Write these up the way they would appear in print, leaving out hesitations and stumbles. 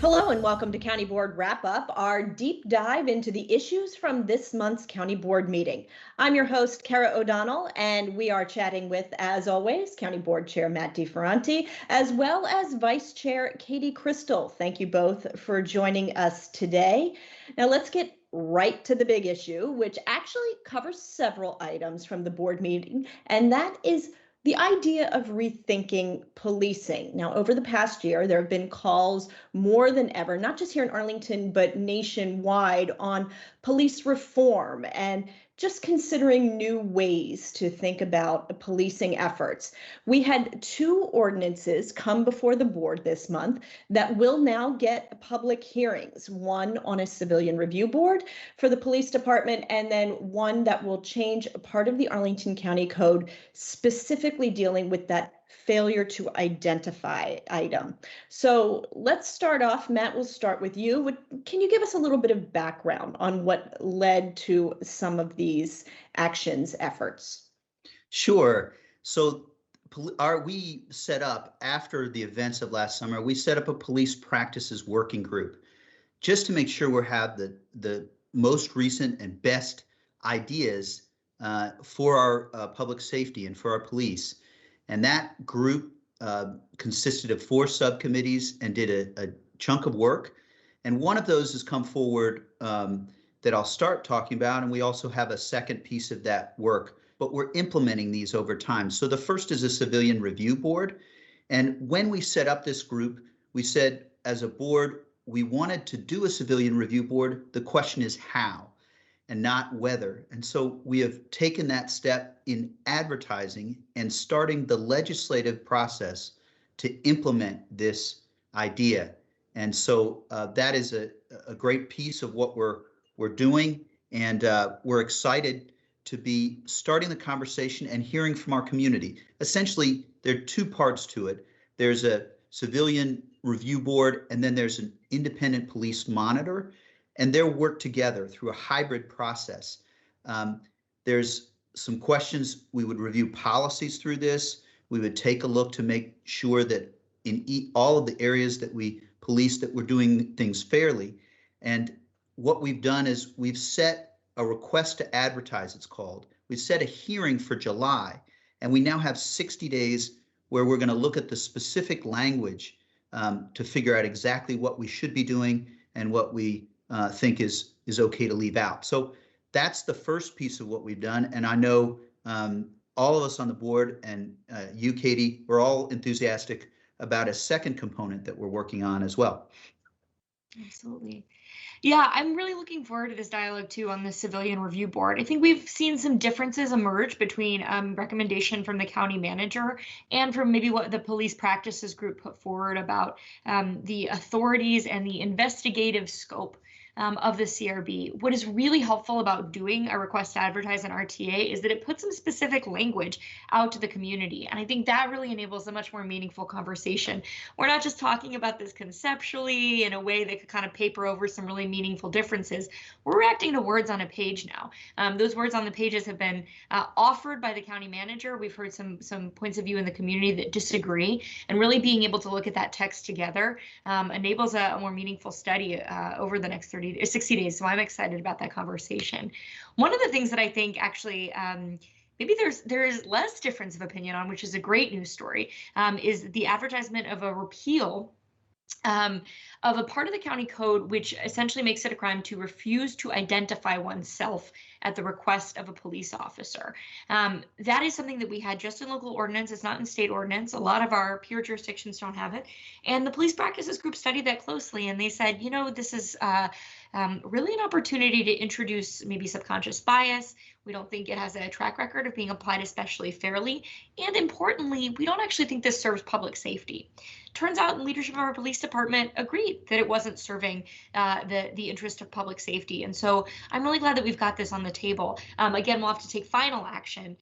Hello and welcome to County Board Wrap Up, our deep dive into the issues from this month's County Board meeting. I'm your host, Kara O'Donnell, and we are chatting with, as always, County Board Chair Matt DeFerranti, as well as Vice Chair Katie Crystal. Thank you both for joining us today. Now let's get right to the big issue, which actually covers several items from the board meeting, and that is the idea of rethinking policing. Now, over the past year, there have been calls more than ever, not just here in Arlington, but nationwide, on police reform and just considering new ways to think about policing efforts. We had two ordinances come before the board this month that will now get public hearings, one on a civilian review board for the police department, and then one that will change part of the Arlington County Code specifically dealing with that failure to identify item. So let's start off. Matt, we'll start with you. Can you give us a little bit of background on what led to some of these actions efforts? Sure. So we set up, after the events of last summer, we set up a police practices working group just to make sure we have the most recent and best ideas for our public safety and for our police. And that group consisted of 4 subcommittees and did a chunk of work. And one of those has come forward that I'll start talking about. And we also have a second piece of that work, but we're implementing these over time. So the first is a civilian review board. And when we set up this group, we said as a board, we wanted to do a civilian review board. The question is how and not whether. And so we have taken that step in advertising and starting the legislative process to implement this idea. And so that is a great piece of what we're doing. And we're excited to be starting the conversation and hearing from our community. Essentially, there are 2 parts to it. There's a civilian review board, and then there's an independent police monitor, and they'll work together through a hybrid process. There's some questions. We would review policies through this. We would take a look to make sure that in all of the areas that we police, that we're doing things fairly. And what we've done is we've set a request to advertise, it's called. We set a hearing for July, and we now have 60 days where we're going to look at the specific language to figure out exactly what we should be doing and what we think is okay to leave out. So that's the first piece of what we've done. And I know all of us on the board and you, Katie, we're all enthusiastic about a second component that we're working on as well. Absolutely. Yeah, I'm really looking forward to this dialogue too on the civilian review board. I think we've seen some differences emerge between recommendation from the county manager and from maybe what the police practices group put forward about the authorities and the investigative scope of the CRB. What is really helpful about doing a request to advertise an RTA is that it puts some specific language out to the community. And I think that really enables a much more meaningful conversation. We're not just talking about this conceptually in a way that could kind of paper over some really meaningful differences. We're reacting to words on a page now. Those words on the pages have been offered by the county manager. We've heard some points of view in the community that disagree, and really being able to look at that text together enables a more meaningful study over the next 60 days. So I'm excited about that conversation. One of the things that I think actually maybe there is less difference of opinion on, which is a great news story, is the advertisement of a repeal of a part of the county code which essentially makes it a crime to refuse to identify oneself at the request of a police officer. That is something that we had just in local ordinance. It's not in state ordinance. A lot of our peer jurisdictions don't have it. And the police practices group studied that closely, and they said, you know, this is really an opportunity to introduce maybe subconscious bias. We don't think it has a track record of being applied especially fairly. And importantly, we don't actually think this serves public safety. Turns out leadership of our police department agreed that it wasn't serving the interest of public safety. And so I'm really glad that we've got this on the table. Again, we'll have to take final action.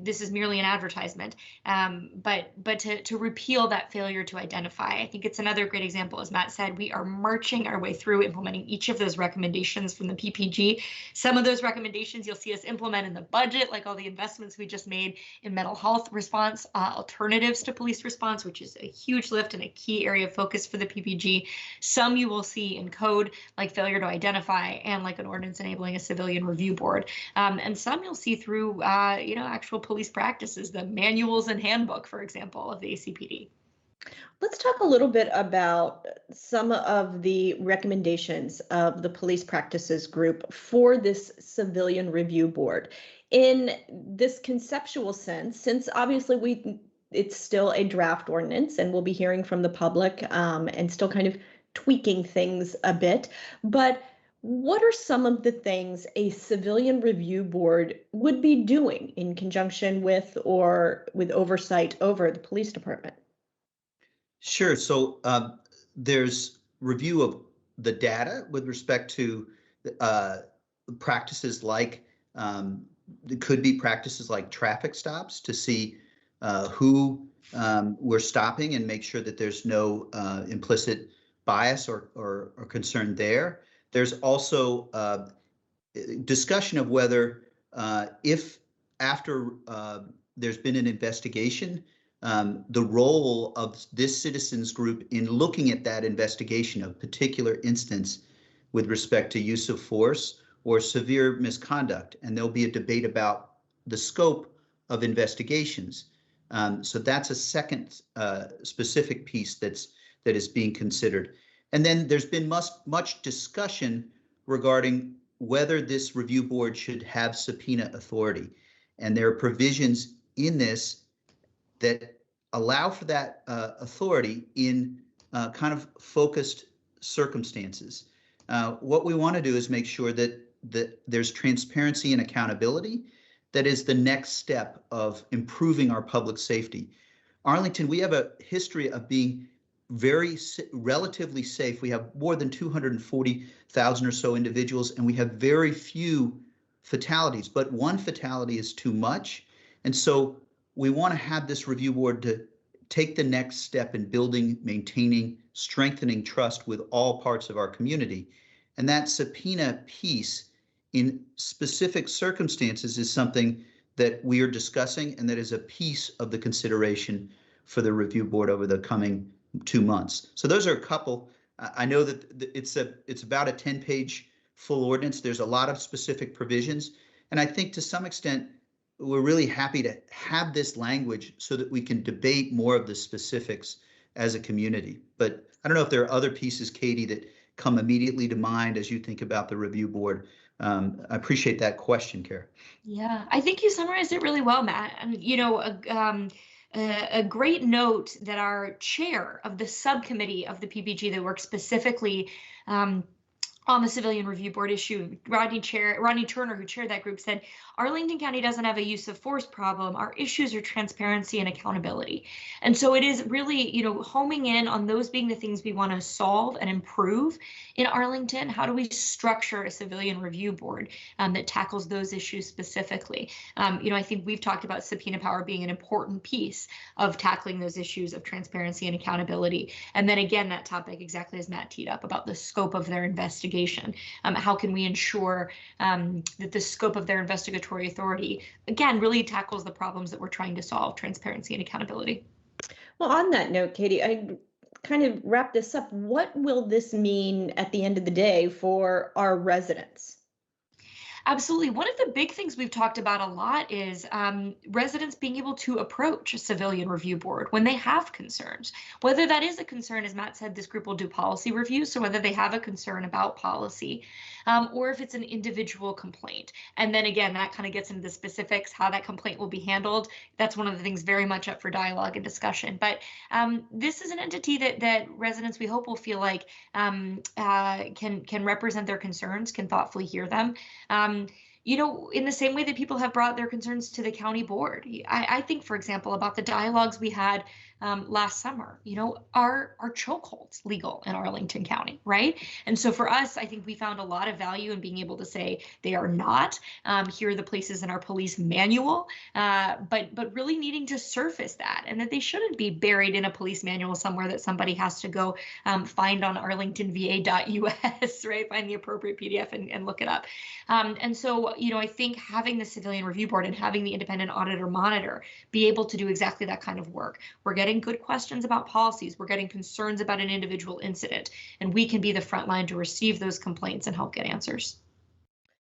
This is merely an advertisement, but to repeal that failure to identify. I think it's another great example. As Matt said, we are marching our way through through implementing each of those recommendations from the PPG. Some of those recommendations you'll see us implement in the budget, like all the investments we just made in mental health response, alternatives to police response, which is a huge lift and a key area of focus for the PPG. Some you will see in code, like failure to identify and like an ordinance enabling a civilian review board. And some you'll see through, actual police practices, the manuals and handbook, for example, of the ACPD. Let's talk a little bit about some of the recommendations of the police practices group for this civilian review board. In this conceptual sense, since obviously it's still a draft ordinance and we'll be hearing from the public and still kind of tweaking things a bit, but what are some of the things a civilian review board would be doing in conjunction with or with oversight over the police department? Sure. So there's review of the data with respect to practices like, it could be practices like traffic stops to see who we're stopping and make sure that there's no implicit bias or concern there. There's also discussion of whether if after there's been an investigation, the role of this citizens group in looking at that investigation of particular instance with respect to use of force or severe misconduct. And there'll be a debate about the scope of investigations. So that's a second specific piece that is being considered. And then there's been much discussion regarding whether this review board should have subpoena authority. And there are provisions in this that allow for that authority in kind of focused circumstances. What we want to do is make sure that there's transparency and accountability. That is the next step of improving our public safety. Arlington, we have a history of being relatively safe. We have more than 240,000 or so individuals, and we have very few fatalities, but one fatality is too much. And so we want to have this review board to take the next step in building, maintaining, strengthening trust with all parts of our community. And that subpoena piece in specific circumstances is something that we are discussing, and that is a piece of the consideration for the review board over the coming 2 months. So those are a couple. I know that it's about a 10-page full ordinance. There's a lot of specific provisions. And I think to some extent, we're really happy to have this language so that we can debate more of the specifics as a community. But I don't know if there are other pieces, Katie, that come immediately to mind as you think about the review board. I appreciate that question, Kara. Yeah, I think you summarized it really well, Matt. And, a great note that our chair of the subcommittee of the PPG that works specifically on the civilian review board issue, Rodney Turner, who chaired that group, said, Arlington County doesn't have a use of force problem. Our issues are transparency and accountability. And so it is really, homing in on those being the things we want to solve and improve in Arlington. How do we structure a civilian review board that tackles those issues specifically? I think we've talked about subpoena power being an important piece of tackling those issues of transparency and accountability. And then again, that topic, exactly as Matt teed up, about the scope of their investigation. How can we ensure that the scope of their investigatory authority, again, really tackles the problems that we're trying to solve, transparency and accountability. Well, on that note, Katie, I kind of wrap this up. What will this mean at the end of the day for our residents? Absolutely. One of the big things we've talked about a lot is residents being able to approach a civilian review board when they have concerns, whether that is a concern, as Matt said, this group will do policy reviews. So whether they have a concern about policy or if it's an individual complaint. And then again, that kind of gets into the specifics, how that complaint will be handled. That's one of the things very much up for dialogue and discussion. But this is an entity that residents, we hope, will feel like can represent their concerns, can thoughtfully hear them. In the same way that people have brought their concerns to the county board. I think, for example, about the dialogues we had last summer, are chokeholds legal in Arlington County, right? And so for us, I think we found a lot of value in being able to say they are not. Here are the places in our police manual, but really needing to surface that, and that they shouldn't be buried in a police manual somewhere that somebody has to go find on arlingtonva.us, right? Find the appropriate PDF and look it up. And so, I think having the Civilian Review Board and having the independent auditor monitor be able to do exactly that kind of work. We're getting good questions about policies. We're getting concerns about an individual incident, and we can be the front line to receive those complaints and help get answers.